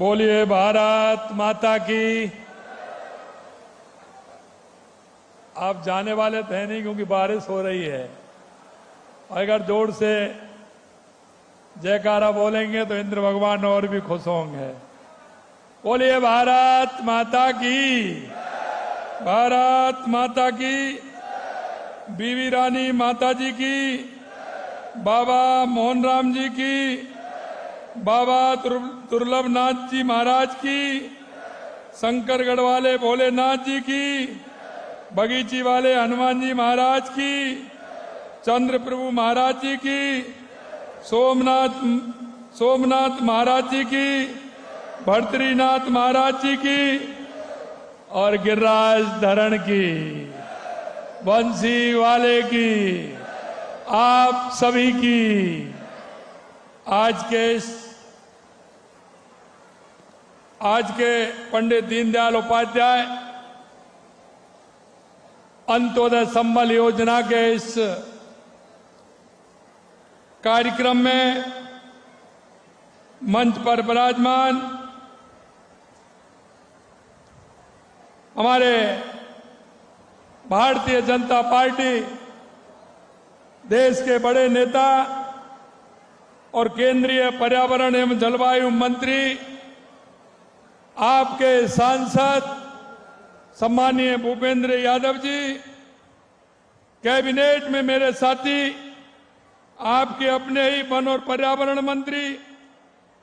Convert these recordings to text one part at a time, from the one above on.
बोलिए भारत माता की। आप जाने वाले थे नहीं क्योंकि बारिश हो रही है। अगर जोर से जयकारा बोलेंगे तो इंद्र भगवान और भी खुश होंगे। बोलिए भारत माता की, भारत माता की, बीवी रानी माता जी की, बाबा मोहन राम जी की, बाबा दुर्लभ नाथ जी महाराज की, शंकरगढ़ वाले भोलेनाथ जी की, बगीची वाले हनुमान जी महाराज की, चंद्र प्रभु महाराज जी की, सोमनाथ महाराज जी की, भर्तरीनाथ महाराज जी की और गिरिराज धरण की, बंसी वाले की, आप सभी की आज के पंडित दीनदयाल उपाध्याय अंत्योदय संबल योजना के इस कार्यक्रम में मंच पर विराजमान हमारे भारतीय जनता पार्टी देश के बड़े नेता और केंद्रीय पर्यावरण एवं जलवायु मंत्री, आपके सांसद सम्मानीय भूपेंद्र यादव जी, कैबिनेट में मेरे साथी, आपके अपने ही वन और पर्यावरण मंत्री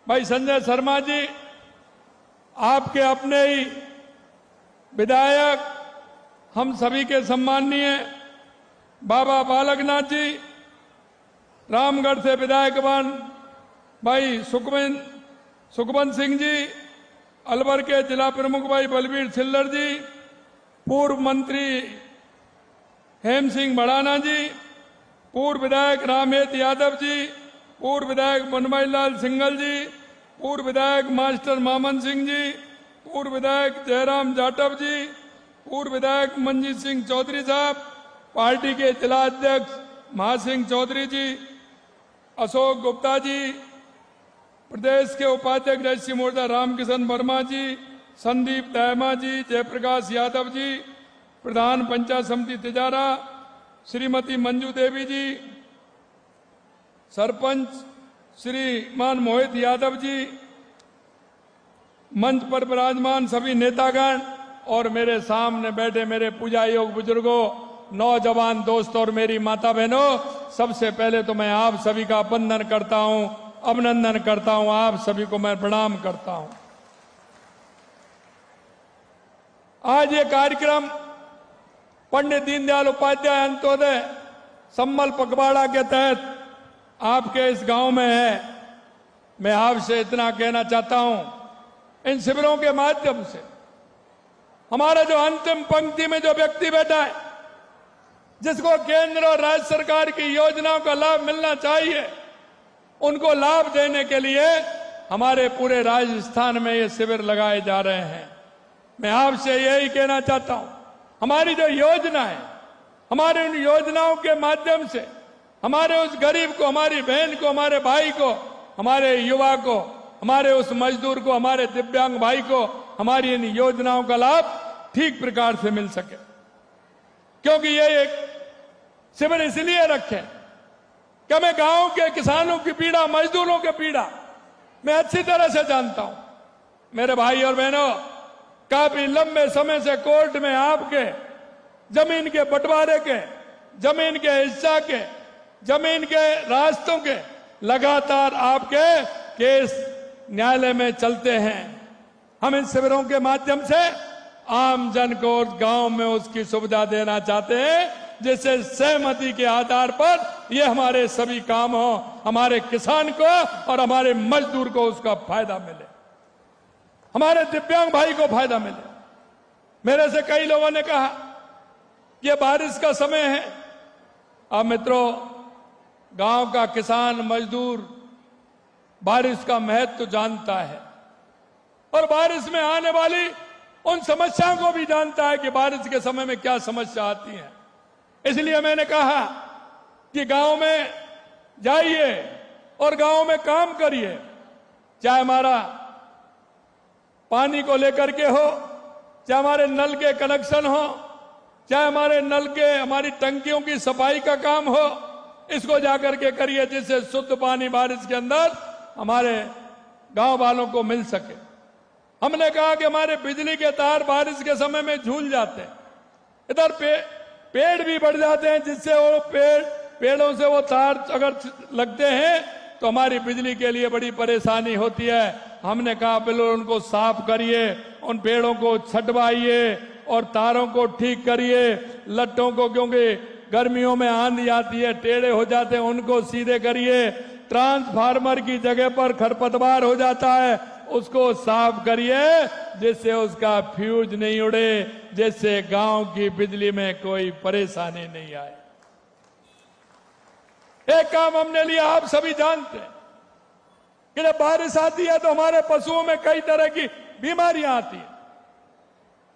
भाई संजय शर्मा जी, आपके अपने ही विधायक, हम सभी के सम्माननीय बाबा बालकनाथ जी, रामगढ़ से विधायकवान भाई सुखवंत सिंह जी, अलवर के जिला प्रमुख भाई बलबीर छिल्लर जी, पूर्व मंत्री हेम सिंह भड़ाना जी, पूर्व विधायक रामहेत यादव जी, पूर्व विधायक बनवाई लाल सिंघल जी, पूर्व विधायक मास्टर मामन सिंह जी, पूर्व विधायक जयराम जाटव जी, पूर्व विधायक मंजीत सिंह चौधरी साहब, पार्टी के जिला अध्यक्ष महासिंह चौधरी जी, अशोक गुप्ता जी, प्रदेश के उपाध्यक्ष राष्ट्रीय मोर्चा रामकिशन वर्मा जी, संदीप दहमा जी, जयप्रकाश यादव जी, प्रधान पंचायत समिति तिजारा श्रीमती मंजू देवी जी, सरपंच श्रीमान मोहित यादव जी, मंच पर विराजमान सभी नेतागण और मेरे सामने बैठे मेरे पूजा योग बुजुर्गों, नौजवान दोस्तों और मेरी माता बहनों, सबसे पहले तो मैं आप सभी का वंदन करता हूं, अभिनंदन करता हूं, आप सभी को मैं प्रणाम करता हूं। आज ये कार्यक्रम पंडित दीनदयाल उपाध्याय अंत्योदय संबल पखवाड़ा के तहत आपके इस गांव में है। मैं आपसे इतना कहना चाहता हूं, इन शिविरों के माध्यम से हमारा जो अंतिम पंक्ति में जो व्यक्ति बैठा है, जिसको केंद्र और राज्य सरकार की योजनाओं का लाभ मिलना चाहिए, उनको लाभ देने के लिए हमारे पूरे राजस्थान में ये शिविर लगाए जा रहे हैं। मैं आपसे यही कहना चाहता हूं, हमारी जो योजना है, हमारे उन योजनाओं के माध्यम से हमारे उस गरीब को, हमारी बहन को, हमारे भाई को, हमारे युवा को, हमारे उस मजदूर को, हमारे दिव्यांग भाई को हमारी इन योजनाओं का लाभ ठीक प्रकार से मिल सके। क्योंकि ये एक शिविर इसलिए रखे कि मैं गांव के किसानों की पीड़ा, मजदूरों की पीड़ा मैं अच्छी तरह से जानता हूं। मेरे भाई और बहनों, काफी लंबे समय से कोर्ट में आपके जमीन के बंटवारे के, जमीन के हिस्सा के, जमीन के रास्तों के लगातार आपके केस न्यायालय में चलते हैं। हम इन शिविरों के माध्यम से आम जन को गांव में उसकी सुविधा देना चाहते हैं, जिससे सहमति के आधार पर ये हमारे सभी काम हो, हमारे किसान को और हमारे मजदूर को उसका फायदा मिले, हमारे दिव्यांग भाई को फायदा मिले। मेरे से कई लोगों ने कहा कि बारिश का समय है। अब मित्रों, गांव का किसान मजदूर बारिश का महत्व जानता है और बारिश में आने वाली उन समस्याओं को भी जानता है कि बारिश के समय में क्या समस्या आती है। इसलिए मैंने कहा कि गांव में जाइए और गांव में काम करिए। चाहे हमारा पानी को लेकर के हो, चाहे हमारे नल के कनेक्शन हो, चाहे हमारे नल के हमारी टंकियों की सफाई का काम हो, इसको जाकर के करिए जिससे शुद्ध पानी बारिश के अंदर हमारे गांव वालों को मिल सके। हमने कहा कि हमारे बिजली के तार बारिश के समय में झूल जाते हैं, इधर पेड़ भी बढ़ जाते हैं, जिससे वो पेड़ों से वो तार अगर लगते हैं तो हमारी बिजली के लिए बड़ी परेशानी होती है। हमने कहा बिल्कुल उनको साफ करिए, उन पेड़ों को छटवाइए और तारों को ठीक करिए, लट्टों को, क्योंकि गर्मियों में आंधी आती है, टेढ़े हो जाते हैं, उनको सीधे करिए। ट्रांसफार्मर की जगह पर खरपतवार हो जाता है, उसको साफ करिए जिससे उसका फ्यूज नहीं उड़े, जिससे गांव की बिजली में कोई परेशानी नहीं आए। एक काम हमने लिया, आप सभी जानते हैं कि जब बारिश आती है तो हमारे पशुओं में कई तरह की बीमारियां आती हैं।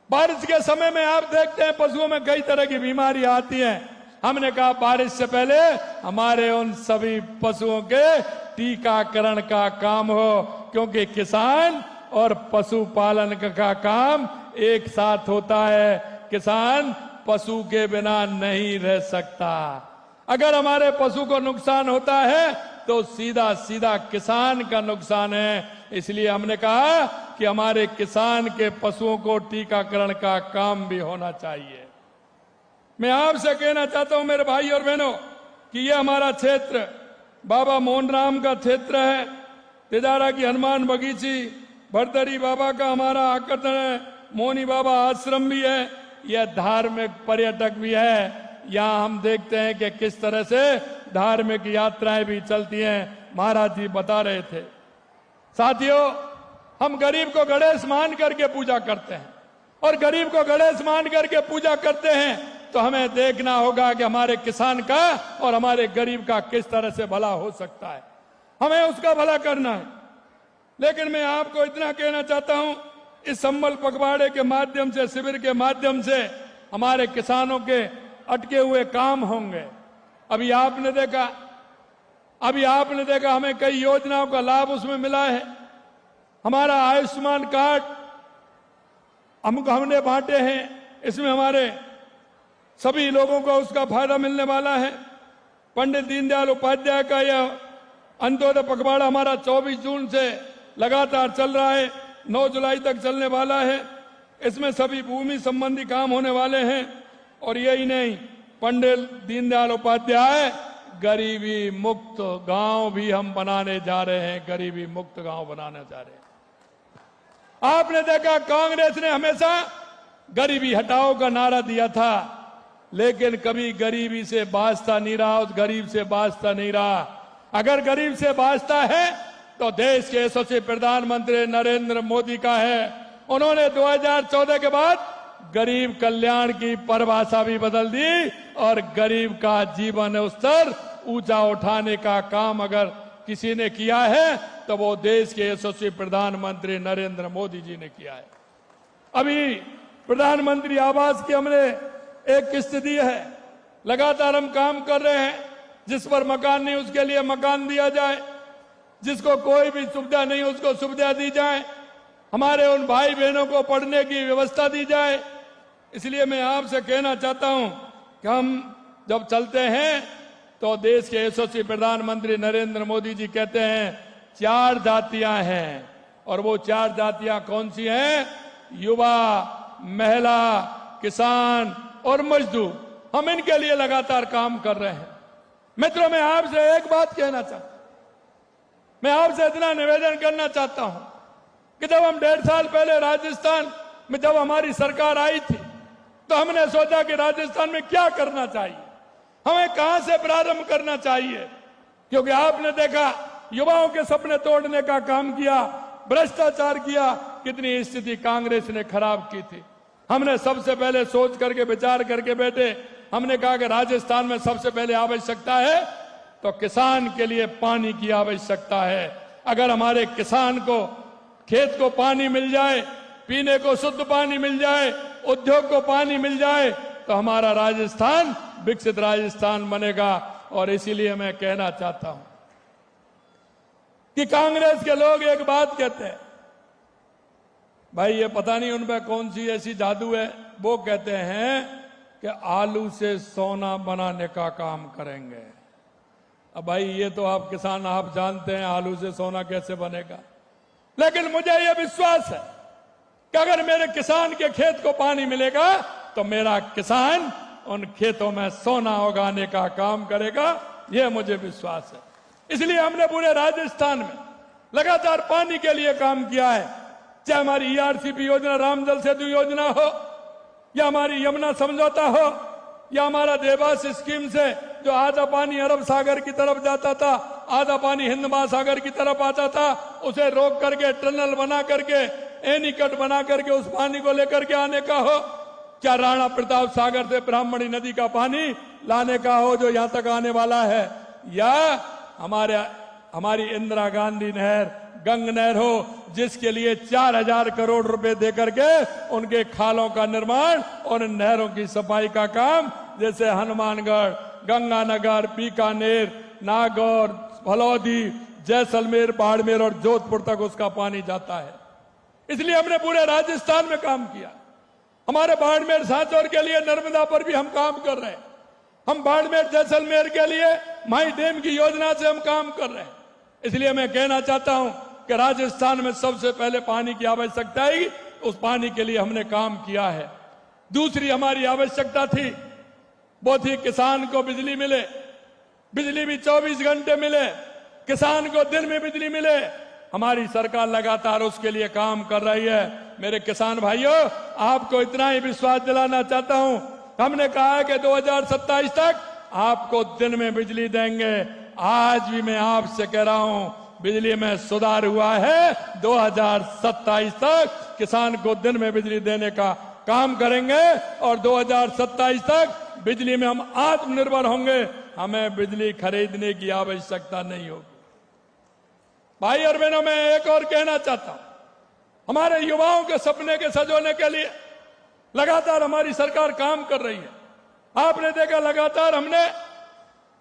बारिश के समय में आप देखते हैं पशुओं में कई तरह की बीमारियां आती हैं। हमने कहा बारिश से पहले हमारे उन सभी पशुओं के टीकाकरण का काम हो, क्योंकि किसान और पशुपालन का काम एक साथ होता है। किसान पशु के बिना नहीं रह सकता। अगर हमारे पशु को नुकसान होता है तो सीधा सीधा किसान का नुकसान है। इसलिए हमने कहा कि हमारे किसान के पशुओं को टीकाकरण का काम भी होना चाहिए। मैं आपसे कहना चाहता हूं मेरे भाई और बहनों कि यह हमारा क्षेत्र बाबा मोहनराम का क्षेत्र है। तिजारा की हनुमान बगीची, भरतरी बाबा का हमारा आकर्षण है, मोनी बाबा आश्रम भी है, यह धार्मिक पर्यटक भी है। यहाँ हम देखते हैं कि किस तरह से धार्मिक यात्राएं भी चलती हैं। महाराज जी बता रहे थे। साथियों, हम गरीब को गणेश मान करके पूजा करते हैं, और गरीब को गणेश मान करके पूजा करते हैं तो हमें देखना होगा कि हमारे किसान का और हमारे गरीब का किस तरह से भला हो सकता है। हमें उसका भला करना है। लेकिन मैं आपको इतना कहना चाहता हूं, इस संबल पखवाड़े के माध्यम से, शिविर के माध्यम से हमारे किसानों के अटके हुए काम होंगे। अभी आपने देखा हमें कई योजनाओं का लाभ उसमें मिला है। हमारा आयुष्मान कार्ड हमने बांटे हैं, इसमें हमारे सभी लोगों को उसका फायदा मिलने वाला है। पंडित दीनदयाल उपाध्याय का यह अंत्योदय पखवाड़ा हमारा 24 जून से लगातार चल रहा है, 9 जुलाई तक चलने वाला है। इसमें सभी भूमि संबंधी काम होने वाले हैं। और यही नहीं, पंडित दीनदयाल उपाध्याय गरीबी मुक्त गांव भी हम बनाने जा रहे हैं, गरीबी मुक्त गांव बनाने जा रहे हैं। आपने देखा कांग्रेस ने हमेशा गरीबी हटाओ का नारा दिया था, लेकिन कभी गरीबी से बाजता नहीं रहा, उस गरीब से बाजता नहीं रहा। अगर गरीब से बाजता है तो देश के यशस्वी प्रधानमंत्री नरेंद्र मोदी का है। उन्होंने 2014 के बाद गरीब कल्याण की परिभाषा भी बदल दी और गरीब का जीवन स्तर ऊंचा उठाने का काम अगर किसी ने किया है तो वो देश के यशस्वी प्रधानमंत्री नरेंद्र मोदी जी ने किया है। अभी प्रधानमंत्री आवास की हमने एक किस्त दी है, लगातार हम काम कर रहे हैं। जिस पर मकान नहीं उसके लिए मकान दिया जाए, जिसको कोई भी सुविधा नहीं उसको सुविधा दी जाए, हमारे उन भाई बहनों को पढ़ने की व्यवस्था दी जाए। इसलिए मैं आपसे कहना चाहता हूं कि हम जब चलते हैं तो देश के यशस्वी प्रधानमंत्री नरेंद्र मोदी जी कहते हैं 4 जातियां हैं, और वो 4 जातियां कौन सी हैं? युवा, महिला, किसान और मजदूर। हम इनके लिए लगातार काम कर रहे हैं। मित्रों, मैं आपसे एक बात कहना चाहता हूं, मैं आपसे इतना निवेदन करना चाहता हूं कि जब हम 1.5 साल पहले राजस्थान में जब हमारी सरकार आई थी तो हमने सोचा कि राजस्थान में क्या करना चाहिए, हमें कहां से प्रारंभ करना चाहिए। क्योंकि आपने देखा युवाओं के सपने तोड़ने का काम किया, भ्रष्टाचार किया, कितनी स्थिति कांग्रेस ने खराब की थी। हमने सबसे पहले सोच करके विचार करके बैठे, हमने कहा कि राजस्थान में सबसे पहले आवश्यकता है तो किसान के लिए पानी की आवश्यकता है। अगर हमारे किसान को खेत को पानी मिल जाए, पीने को शुद्ध पानी मिल जाए, उद्योग को पानी मिल जाए तो हमारा राजस्थान विकसित राजस्थान बनेगा। और इसीलिए मैं कहना चाहता हूं कि कांग्रेस के लोग एक बात कहते हैं भाई ये पता नहीं उनपे कौन सी ऐसी जादू है, वो कहते हैं कि आलू से सोना बनाने का काम करेंगे। अब भाई ये तो आप किसान आप जानते हैं आलू से सोना कैसे बनेगा, लेकिन मुझे ये विश्वास है कि अगर मेरे किसान के खेत को पानी मिलेगा तो मेरा किसान उन खेतों में सोना उगाने का काम करेगा, यह मुझे विश्वास है। इसलिए हमने पूरे राजस्थान में लगातार पानी के लिए काम किया है, चाहे हमारी ईआरसीपी योजना, रामजल सेतु योजना हो, या हमारी यमुना समझौता हो, या हमारा देवास स्कीम से जो आधा पानी अरब सागर की तरफ जाता था, आधा पानी हिंद महासागर की तरफ आता था, उसे रोक करके टनल बना करके एनीकट बना करके उस पानी को लेकर के आने का हो, क्या राणा प्रताप सागर से ब्राह्मणी नदी का पानी लाने का हो जो यहां तक आने वाला है, या हमारी इंदिरा गांधी नहर, गंग नहर हो, जिसके लिए 4000 करोड़ रुपए देकर के उनके खालों का निर्माण और नहरों की सफाई का काम, जैसे हनुमानगढ़, गंगानगर, बीकानेर, नागौर, फलौदी, जैसलमेर, बाड़मेर और जोधपुर तक उसका पानी जाता है। इसलिए हमने पूरे राजस्थान में काम किया। हमारे बाड़मेर सांचौर के लिए नर्मदा पर भी हम काम कर रहे हैं। हम बाड़मेर जैसलमेर के लिए माई डैम की योजना से हम काम कर रहे हैं। इसलिए मैं कहना चाहता हूं कि राजस्थान में सबसे पहले पानी की आवश्यकता है, उस पानी के लिए हमने काम किया है। दूसरी हमारी आवश्यकता थी वो थी किसान को बिजली मिले, बिजली भी 24 घंटे मिले, किसान को दिन में बिजली मिले। हमारी सरकार लगातार उसके लिए काम कर रही है। मेरे किसान भाइयों, आपको इतना ही विश्वास दिलाना चाहता हूं, हमने कहा है कि 2027 तक आपको दिन में बिजली देंगे। आज भी मैं आपसे कह रहा हूं, बिजली में सुधार हुआ है। 2027 तक किसान को दिन में बिजली देने का काम करेंगे और 2027 तक बिजली में हम आत्मनिर्भर होंगे। हमें बिजली खरीदने की आवश्यकता नहीं होगी। भाई और बहनों, मैं एक और कहना चाहता हूं, हमारे युवाओं के सपने के सजोने के लिए लगातार हमारी सरकार काम कर रही है। आपने देखा लगातार हमने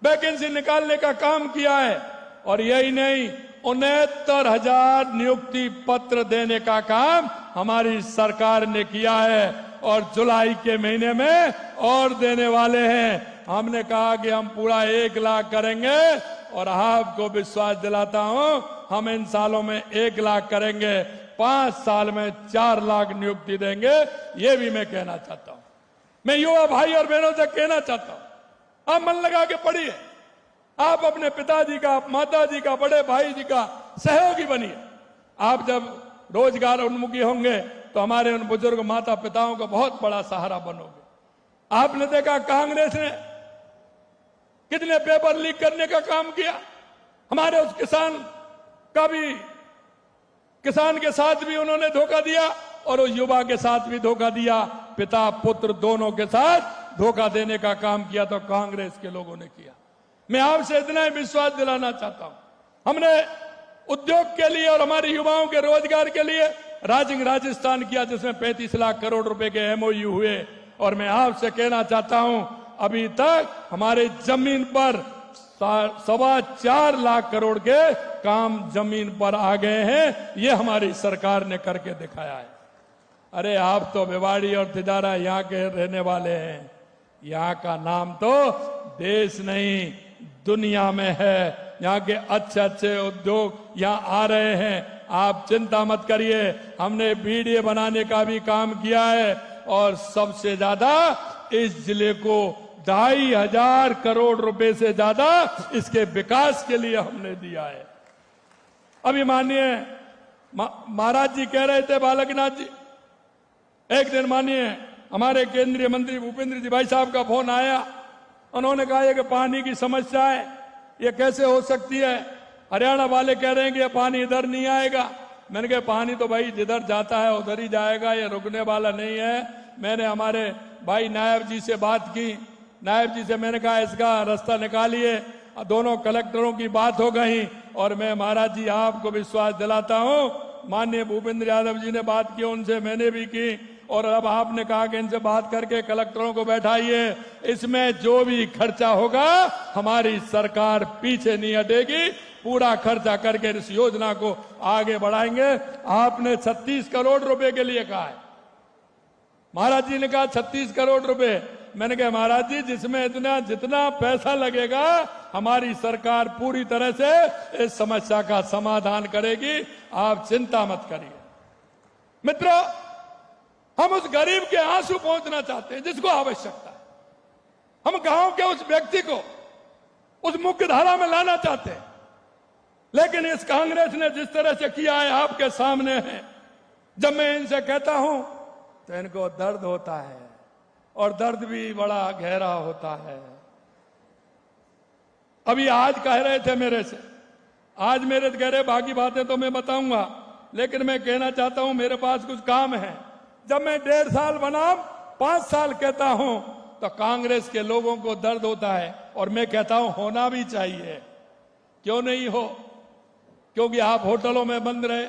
वैकेंसी निकालने का काम किया है, और यही नहीं 69,000 नियुक्ति पत्र देने का काम हमारी सरकार ने किया है, और जुलाई के महीने में और देने वाले हैं। हमने कहा कि हम पूरा 1 लाख करेंगे, और आपको विश्वास दिलाता हूं हम इन सालों में 1 लाख करेंगे, 5 साल में 4 लाख नियुक्ति देंगे। ये भी मैं कहना चाहता हूं। मैं युवा भाई और बहनों से कहना चाहता हूं, आप मन लगा के पढ़िए, आप अपने पिताजी का, माताजी का, बड़े भाई जी का सहयोगी बनिए। आप जब रोजगार उन्मुखी होंगे तो हमारे उन बुजुर्ग माता पिताओं का बहुत बड़ा सहारा बनोगे। आपने देखा कांग्रेस ने कितने पेपर लीक करने का काम किया। हमारे उस किसान के साथ भी उन्होंने धोखा दिया, और उस युवा के साथ भी धोखा दिया। पिता पुत्र दोनों के साथ धोखा देने का काम किया तो कांग्रेस के लोगों ने किया। मैं आपसे इतना ही विश्वास दिलाना चाहता हूं, हमने उद्योग के लिए और हमारे युवाओं के रोजगार के लिए राजिंग राजस्थान किया, जिसमें 35 लाख करोड़ रुपए के एमओयू हुए। और मैं आपसे कहना चाहता हूं, अभी तक हमारे जमीन पर 4.25 लाख करोड़ के काम जमीन पर आ गए हैं। ये हमारी सरकार ने करके दिखाया है। अरे आप तो भिवाड़ी और तिजारा यहाँ के रहने वाले हैं, यहाँ का नाम तो देश नहीं दुनिया में है। यहाँ के अच्छे अच्छे उद्योग यहाँ आ रहे हैं, आप चिंता मत करिए। हमने बीडीए बनाने का भी काम किया है, और सबसे ज्यादा इस जिले को 2,500 करोड़ रुपए से ज्यादा इसके विकास के लिए हमने दिया है। अभी माननीय महाराज जी कह रहे थे, बालकनाथ जी, एक दिन माननीय हमारे केंद्रीय मंत्री भूपेंद्र जी भाई साहब का फोन आया। उन्होंने कहा कि पानी की समस्या है, ये कैसे हो सकती है। हरियाणा वाले कह रहे हैं कि ये पानी इधर नहीं आएगा। मैंने कहा पानी तो भाई जिधर जाता है उधर ही जाएगा, ये रुकने वाला नहीं है। मैंने हमारे भाई नायब जी से बात की, नायब जी से मैंने कहा इसका रास्ता निकालिए। दोनों कलेक्टरों की बात हो गई, और मैं महाराज जी आपको विश्वास दिलाता हूं, माननीय भूपेंद्र यादव जी ने बात की, उनसे मैंने भी की, और अब आपने कहा कि इनसे बात करके कलेक्टरों को बैठाइए। इसमें जो भी खर्चा होगा हमारी सरकार पीछे नहीं हटेगी। पूरा खर्चा करके इस योजना को आगे बढ़ाएंगे। आपने 36 करोड़ रुपए के लिए कहा है, महाराज जी ने कहा 36 करोड़ रुपए। मैंने कहा महाराज जी जिसमें जितना पैसा लगेगा हमारी सरकार पूरी तरह से इस समस्या का समाधान करेगी, आप चिंता मत करिए। मित्रों, हम उस गरीब के आंसू पहुंचना चाहते हैं जिसको आवश्यकता है। हम गांव के उस व्यक्ति को उस मुख्य धारा में लाना चाहते हैं, लेकिन इस कांग्रेस ने जिस तरह से किया है आपके सामने है। जब मैं इनसे कहता हूं तो इनको दर्द होता है, और दर्द भी बड़ा गहरा होता है। अभी आज कह रहे थे मेरे से, आज मेरे कह रहे बाकी बातें तो मैं बताऊंगा, लेकिन मैं कहना चाहता हूं मेरे पास कुछ काम है। जब मैं 1.5 साल बनाम 5 साल कहता हूं तो कांग्रेस के लोगों को दर्द होता है, और मैं कहता हूं होना भी चाहिए। क्यों नहीं हो? क्योंकि आप होटलों में बंद रहे।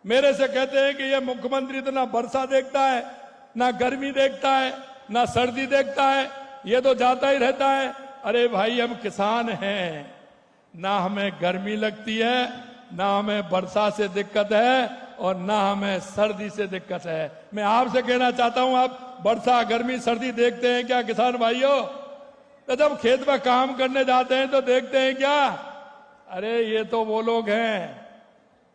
मेरे से कहते हैं कि ये मुख्यमंत्री तो ना वर्षा देखता है, ना गर्मी देखता है, ना सर्दी देखता है, ये तो जाता ही रहता है। अरे भाई, हम किसान हैं, ना हमें गर्मी लगती है, ना हमें वर्षा से दिक्कत है, और ना हमें सर्दी से दिक्कत है। मैं आपसे कहना चाहता हूं, आप वर्षा गर्मी सर्दी देखते हैं क्या किसान भाइयों? तो जब खेत में काम करने जाते हैं तो देखते हैं क्या? अरे ये तो वो लोग हैं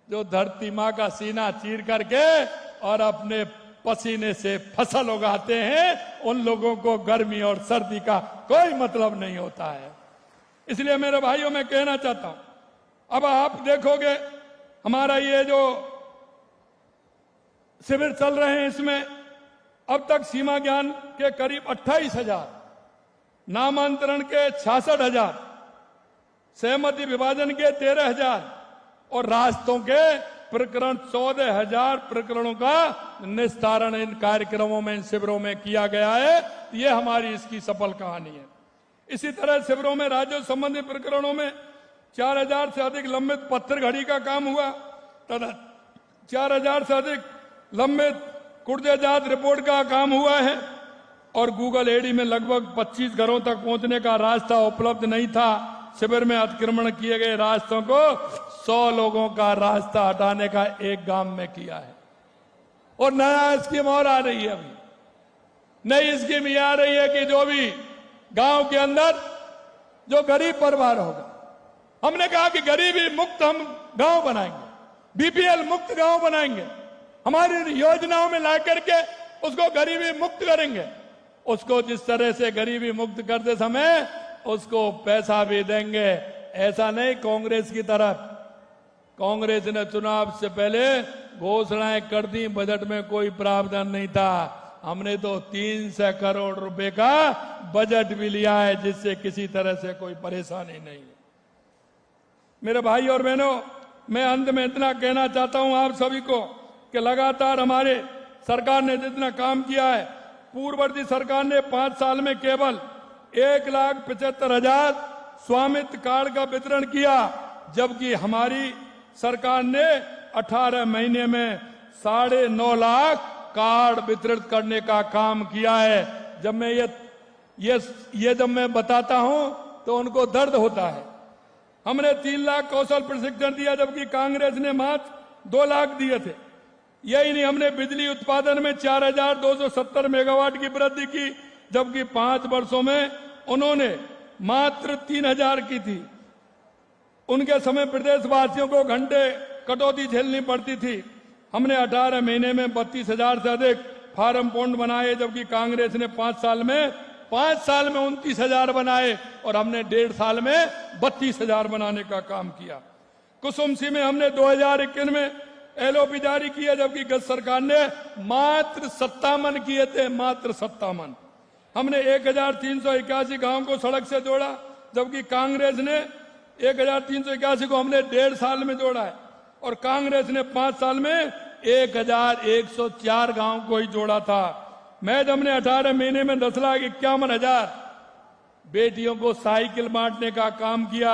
जो धरती माँ का सीना चीर करके और अपने पसीने से फसल उगाते हैं। उन लोगों को गर्मी और सर्दी का कोई मतलब नहीं होता है। इसलिए मेरे भाइयों मैं कहना चाहता हूं, अब आप देखोगे हमारा ये जो शिविर चल रहे हैं, इसमें अब तक सीमा ज्ञान के करीब 28,000, नामांतरण के 66,000, सहमति विभाजन के 13,000 और रास्तों के प्रकरण 14,000 प्रकरणों का निस्तारण इन कार्यक्रमों में, इन शिविरों में किया गया है। ये हमारी इसकी सफल कहानी है। इसी तरह शिविरों में राज्यों संबंधी प्रकरणों में 4,000 से अधिक लंबित पत्थर घड़ी का काम हुआ, तथा 4,000 से अधिक लंबित कुर्देजात रिपोर्ट का काम हुआ है, और गूगल एडी में लगभग 25 घरों तक पहुंचने का रास्ता उपलब्ध नहीं था। शिविर में अतिक्रमण किए गए रास्तों को 100 लोगों का रास्ता हटाने का एक गांव में किया है। और नया स्कीम और आ रही है, अभी नई स्कीम ये आ रही है कि जो भी गांव के अंदर जो गरीब परिवार होगा, हमने कहा कि गरीबी मुक्त हम गांव बनाएंगे, बीपीएल मुक्त गांव बनाएंगे, हमारी योजनाओं में ला करके उसको गरीबी मुक्त करेंगे। उसको जिस तरह से गरीबी मुक्त करते समय उसको पैसा भी देंगे। ऐसा नहीं कांग्रेस की तरफ, कांग्रेस ने चुनाव से पहले घोषणाएं कर दी, बजट में कोई प्रावधान नहीं था। हमने तो 300 करोड़ रुपए का बजट भी लिया है, जिससे किसी तरह से कोई परेशानी नहीं है। मेरे भाई और बहनों, मैं अंत में इतना कहना चाहता हूं आप सभी को कि लगातार हमारे सरकार ने जितना काम किया है, पूर्ववर्ती सरकार ने 5 साल में केवल 1,75,000 स्वामित्व कार्ड का वितरण किया, जबकि हमारी सरकार ने 18 महीने में 9.5 लाख कार्ड वितरित करने का काम किया है। जब मैं ये जब मैं बताता हूं तो उनको दर्द होता है। हमने 3 लाख कौशल प्रशिक्षण दिया, जबकि कांग्रेस ने मात्र 2 लाख दिए थे। यही नहीं, हमने बिजली उत्पादन में 4,270 मेगावाट की वृद्धि की, जबकि 5 वर्षों में उन्होंने मात्र 3,000 की थी। उनके समय प्रदेशवासियों को घंटे कटौती झेलनी पड़ती थी। हमने 18 महीने में 32,000 से अधिक फार्म पॉइंट बनाए, जबकि कांग्रेस ने 5 साल में 29,000 बनाए, और हमने 1.5 साल में 32,000 बनाने का काम किया। कुसुम में हमने 2021 में एलओपी जारी किया, जबकि गत सरकार ने मात्र 57 किए थे, मात्र 57। हमने 1,381 गांव को सड़क से जोड़ा, जबकि कांग्रेस ने 1,381 को हमने 1.5 साल में जोड़ा है, और कांग्रेस ने 5 साल में 1,104 गांव को ही जोड़ा था। मैच हमने 18 महीने में 10,51,000 बेटियों को साइकिल बांटने का काम किया।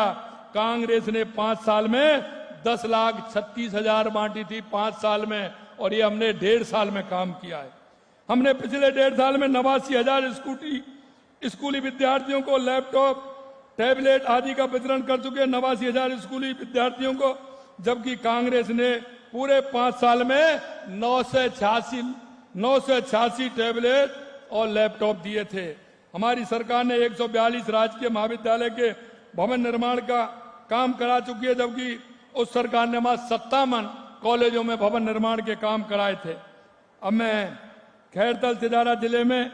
कांग्रेस ने 5 साल में 10,36,000 बांटी थी 5 साल में, और ये हमने 1.5 साल में काम किया है। हमने पिछले 1.5 साल में 89,000 स्कूली विद्यार्थियों को लैपटॉप टैबलेट आदि का वितरण कर चुके 89,000 स्कूली विद्यार्थियों को, जबकि कांग्रेस ने पूरे 5 साल में 986 टैबलेट और लैपटॉप दिए थे। हमारी सरकार ने 142 राजकीय महाविद्यालय के भवन निर्माण का काम करा चुकी है, जबकि उस सरकार ने मात्र 57 कॉलेजों में भवन निर्माण के काम कराए थे। अब मैं खैरतल तिजारा जिले में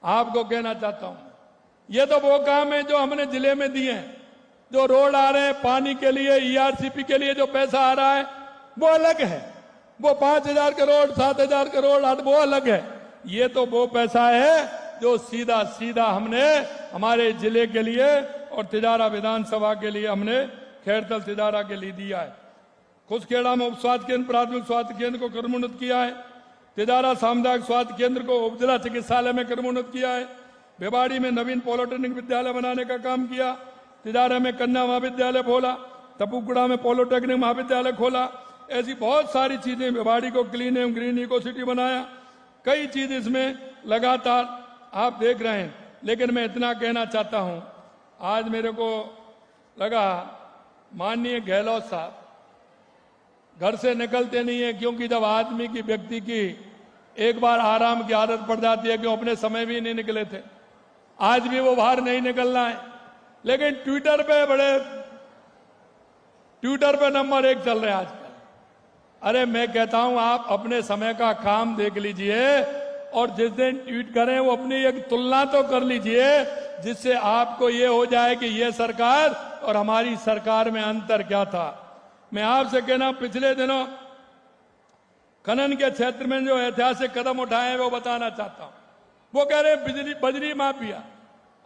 आपको कहना चाहता हूं, ये तो वो काम है जो हमने जिले में दिए हैं। जो रोड आ रहे हैं पानी के लिए, ईआरसीपी के लिए जो पैसा आ रहा है वो अलग है, वो 5,000 करोड़ 7,000 करोड़ वो अलग है। ये तो वो पैसा है जो सीधा सीधा हमने हमारे जिले के लिए और तिजारा विधानसभा के लिए हमने खैरतल तिजारा के लिए दिया है। खुसखेड़ा में उप स्वास्थ्य केंद्र, प्राथमिक स्वास्थ्य केंद्र को क्रमोन्नत किया है। तिजारा सामुदायिक स्वास्थ्य केंद्र को उपजिला चिकित्सालय में क्रमोन्नत किया है। भिवाड़ी में नवीन पॉलिटेक्निक विद्यालय बनाने का काम किया। तिजारा में कन्या महाविद्यालय खोला। तपुकुड़ा में पॉलिटेक्निक महाविद्यालय खोला। ऐसी बहुत सारी चीजें, भिवाड़ी को क्लीन एवं ग्रीन इको सिटी बनाया। कई चीज इसमें लगातार आप देख रहे हैं। लेकिन मैं इतना कहना चाहता हूं, आज मेरे को लगा माननीय गहलोत साहब घर से निकलते नहीं है, क्योंकि जब आदमी की व्यक्ति की एक बार आराम की आदत पड़ जाती है, क्यों अपने समय भी नहीं निकले थे, आज भी वो बाहर नहीं निकलना है। लेकिन ट्विटर पे नंबर 1 चल रहे हैं आजकल। अरे मैं कहता हूं आप अपने समय का काम देख लीजिए और जिस दिन ट्वीट करें वो अपनी एक तुलना तो कर लीजिए, जिससे आपको ये हो जाए कि ये सरकार और हमारी सरकार में अंतर क्या था। मैं आपसे कहना, पिछले दिनों खनन के क्षेत्र में जो ऐतिहासिक कदम उठाए हैं वो बताना चाहता हूं। वो कह रहे हैं बजरी माफिया।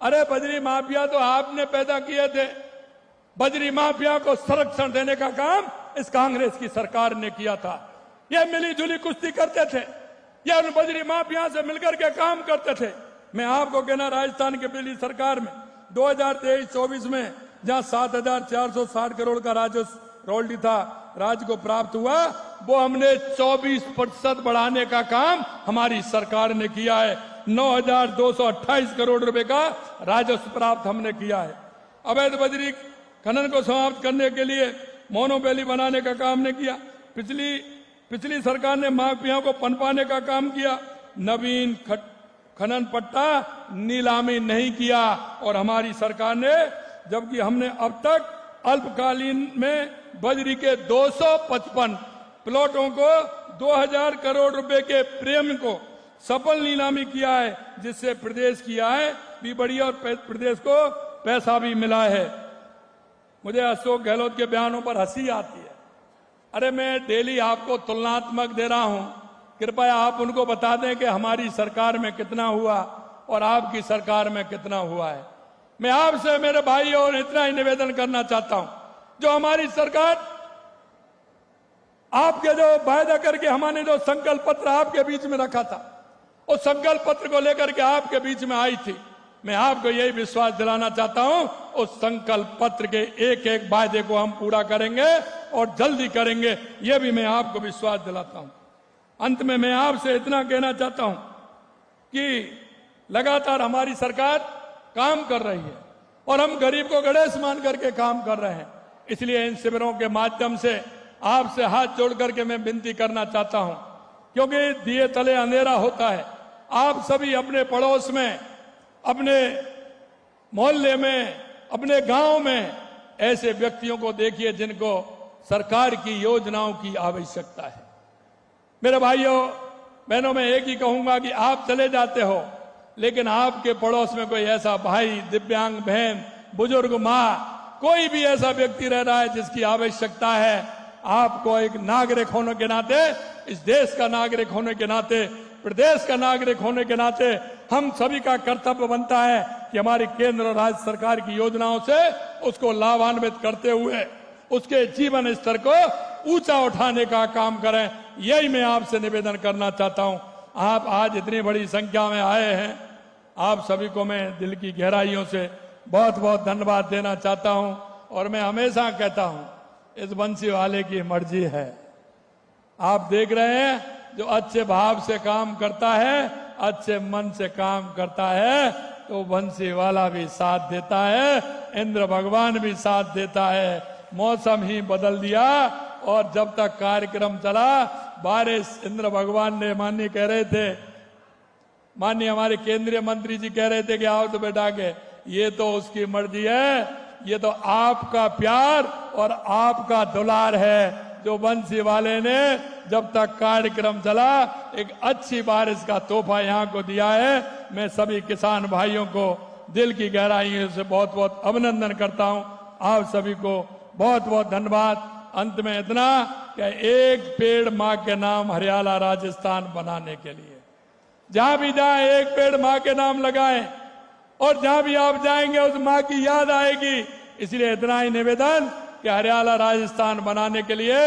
अरे बजरी माफिया तो आपने पैदा किए थे। बजरी माफिया को संरक्षण देने का काम इस कांग्रेस की सरकार ने किया था। ये मिली जुली कुश्ती करते थे, ये उन बजरी माफिया से मिलकर के काम करते थे। मैं आपको कहना, राजस्थान की पिछली सरकार में 2023-24 में जहां 7,460 करोड़ का राजस्व रॉयल्टी था राज्य को प्राप्त हुआ, वो हमने 24% बढ़ाने का काम हमारी सरकार ने किया है। 9,228 करोड़ रुपए का राजस्व प्राप्त हमने किया है। अवैध बजरी खनन को समाप्त करने के लिए मोनोपैली बनाने का काम ने किया। पिछली सरकार ने माफिया को पनपाने का काम किया। नवीन खनन पट्टा नीलामी नहीं किया और हमारी सरकार ने, जबकि हमने अब तक अल्पकालीन में बजरी के 255 प्लॉटों को 2,000 करोड़ रुपए के प्रीमियम को सफल नीलामी किया है, जिससे प्रदेश की आय भी बढ़ी और प्रदेश को पैसा भी मिला है। मुझे अशोक गहलोत के बयानों पर हंसी आती है। अरे मैं डेली आपको तुलनात्मक दे रहा हूं, कृपया आप उनको बता दें कि हमारी सरकार में कितना हुआ और आपकी सरकार में कितना हुआ है। मैं आपसे मेरे भाई और इतना ही निवेदन करना चाहता हूं, जो हमारी सरकार आपके जो वायदा करके हमने जो संकल्प पत्र आपके बीच में रखा था, उस संकल्प पत्र को लेकर के आपके बीच में आई थी। मैं आपको यही विश्वास दिलाना चाहता हूं, उस संकल्प पत्र के एक एक वायदे को हम पूरा करेंगे और जल्दी करेंगे, यह भी मैं आपको विश्वास दिलाता हूं। अंत में मैं आपसे इतना कहना चाहता हूं कि लगातार हमारी सरकार काम कर रही है और हम गरीब को गणेश मान करके काम कर रहे हैं। इसलिए इन शिविरों के माध्यम से आपसे हाथ जोड़ करके मैं विनती करना चाहता हूं, क्योंकि दिए तले अंधेरा होता है। आप सभी अपने पड़ोस में, अपने मोहल्ले में, अपने गांव में ऐसे व्यक्तियों को देखिए जिनको सरकार की योजनाओं की आवश्यकता है। मेरे भाइयों बहनों, मैं एक ही कहूंगा कि आप चले जाते हो, लेकिन आपके पड़ोस में कोई ऐसा भाई, दिव्यांग बहन, बुजुर्ग माँ, कोई भी ऐसा व्यक्ति रह रहा है जिसकी आवश्यकता है। आपको एक नागरिक होने के नाते, इस देश का नागरिक होने के नाते, प्रदेश का नागरिक होने के नाते हम सभी का कर्तव्य बनता है कि हमारी केंद्र और राज्य सरकार की योजनाओं से उसको लाभान्वित करते हुए उसके जीवन स्तर को ऊंचा उठाने का काम करें। यही मैं आपसे निवेदन करना चाहता हूं। आप आज इतनी बड़ी संख्या में आए हैं, आप सभी को मैं दिल की गहराइयों से बहुत बहुत धन्यवाद देना चाहता हूं। और मैं हमेशा कहता हूं, इस बंसी वाले की मर्जी है। आप देख रहे हैं, जो अच्छे भाव से काम करता है, अच्छे मन से काम करता है, तो बंसीवाला भी साथ देता है, इंद्र भगवान भी साथ देता है। मौसम ही बदल दिया और जब तक कार्यक्रम चला बारिश, इंद्र भगवान ने माननीय कह रहे थे, माननीय हमारे केंद्रीय मंत्री जी कह रहे थे कि आओ तो बेटा के, ये तो उसकी मर्जी है, ये तो आपका प्यार और आपका दुलार है जो बंसी वाले ने जब तक कार्यक्रम चला एक अच्छी बारिश का तोहफा यहाँ को दिया है। मैं सभी किसान भाइयों को दिल की गहराइयों से बहुत बहुत अभिनंदन करता हूँ। आप सभी को बहुत बहुत धन्यवाद। अंत में इतना कि एक पेड़ माँ के नाम हरियाणा राजस्थान बनाने के लिए जहां भी जाए एक पेड़ माँ के नाम लगाएं और जहां भी आप जाएंगे उस माँ की याद आएगी। इसलिए इतना ही निवेदन कि हरियाणा राजस्थान बनाने के लिए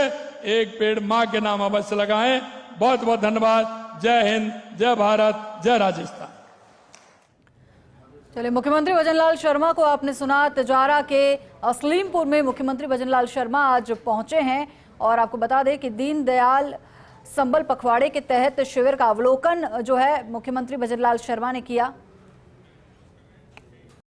एक पेड़ माँ के नाम अवश्य लगाएं। बहुत बहुत धन्यवाद। जय हिंद, जय भारत, जय राजस्थान। चलिए, मुख्यमंत्री भजनलाल शर्मा को आपने सुना। तिजारा के असलीमपुर में मुख्यमंत्री भजनलाल शर्मा आज पहुंचे हैं और आपको बता दें कि दीनदयाल संबल पखवाड़े के तहत शिविर का अवलोकन जो है मुख्यमंत्री भजनलाल शर्मा ने किया।